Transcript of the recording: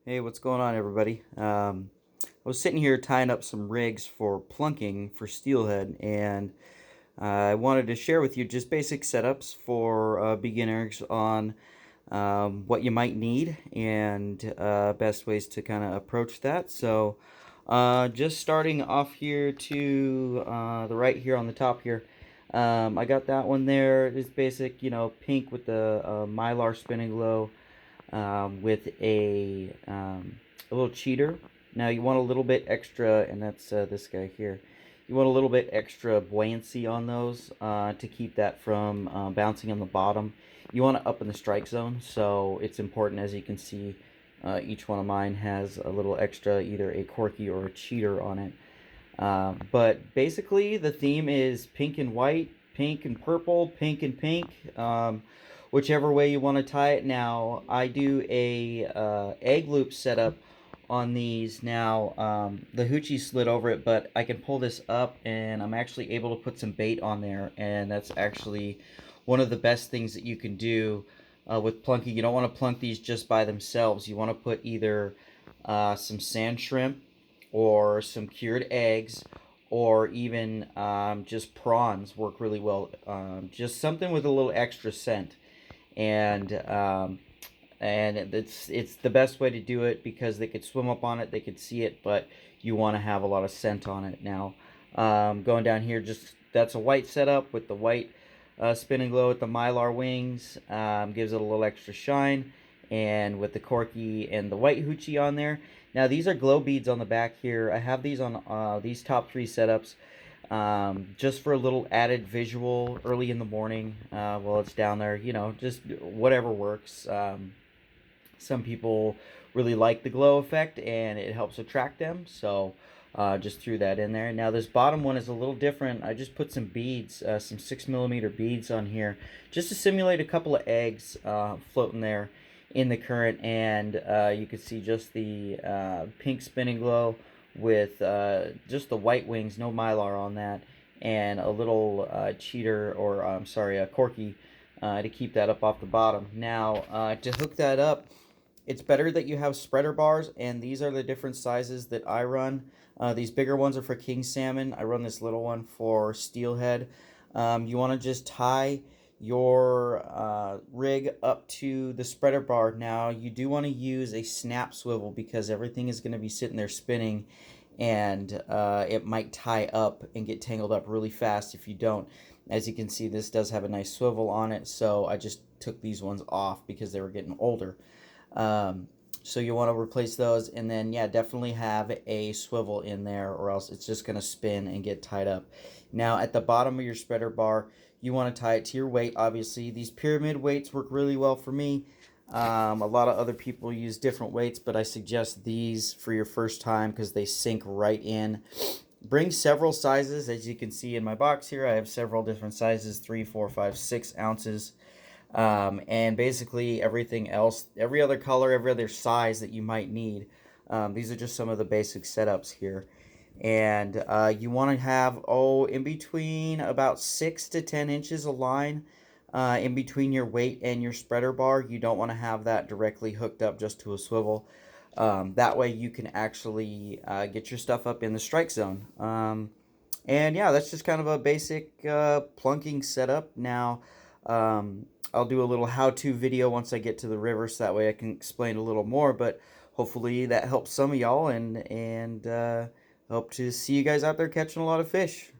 Hey, what's going on, everybody? I was sitting here tying up some rigs for plunking for Steelhead, and I wanted to share with you just basic setups for beginners on what you might need and best ways to kind of approach that. So, just starting off here to the right here on the top here, I got that one there. It's basic, pink with the Mylar spinning glow with a little cheater. Now you want a little bit extra, and that's this guy here. You want a little bit extra buoyancy on those to keep that from bouncing on the bottom. You want it up in the strike zone, so it's important. As you can see, each one of mine has a little extra, either a corky or a cheater on it. But basically, the theme is pink and white, pink and purple, pink and pink. Whichever way you want to tie it. Now, I do a egg loop setup on these. Now, the hoochie slid over it, but I can pull this up, and I'm actually able to put some bait on there, and that's actually one of the best things that you can do with plunking. You don't want to plunk these just by themselves. You want to put either some sand shrimp or some cured eggs, or even just prawns work really well. Just something with a little extra scent, and it's the best way to do it because they could swim up on it, they could see it, but you want to have a lot of scent on it. Now, going down here, just that's a white setup with the white spin and glow with the mylar wings, gives it a little extra shine, and with the corky and the white hoochie on there. Now these are glow beads on the back here. I have these on these top three setups just for a little added visual early in the morning while it's down there. Just whatever works. Some people really like the glow effect, and it helps attract them, so just threw that in there. Now this bottom one is a little different. I just put some beads, some 6mm beads on here, just to simulate a couple of eggs floating there in the current, and you can see just the pink spinning glow with just the white wings, no mylar on that, and a little cheater, or I'm sorry, a corky to keep that up off the bottom. Now, to hook that up, it's better that you have spreader bars, and these are the different sizes that I run. These bigger ones are for king salmon. I run this little one for steelhead. You want to just tie your rig up to the spreader bar. Now, you do want to use a snap swivel because everything is going to be sitting there spinning, and it might tie up and get tangled up really fast if you don't. As you can see, this does have a nice swivel on it, so I just took these ones off because they were getting older. So you want to replace those, and then yeah, definitely have a swivel in there, or else it's just going to spin and get tied up. Now at the bottom of your spreader bar, you want to tie it to your weight. Obviously these pyramid weights work really well for me. A lot of other people use different weights, but I suggest these for your first time because they sink right in. Bring several sizes. As you can see in my box here, I have several different sizes: 3, 4, 5, 6 ounces. And basically everything else, every other color, every other size that you might need. These are just some of the basic setups here. And you want to have, in between about 6 to 10 inches of line in between your weight and your spreader bar. You don't want to have that directly hooked up just to a swivel. That way you can actually get your stuff up in the strike zone. And yeah, that's just kind of a basic plunking setup. Now, I'll do a little how-to video once I get to the river, so that way I can explain a little more. But hopefully that helps some of y'all, and hope to see you guys out there catching a lot of fish.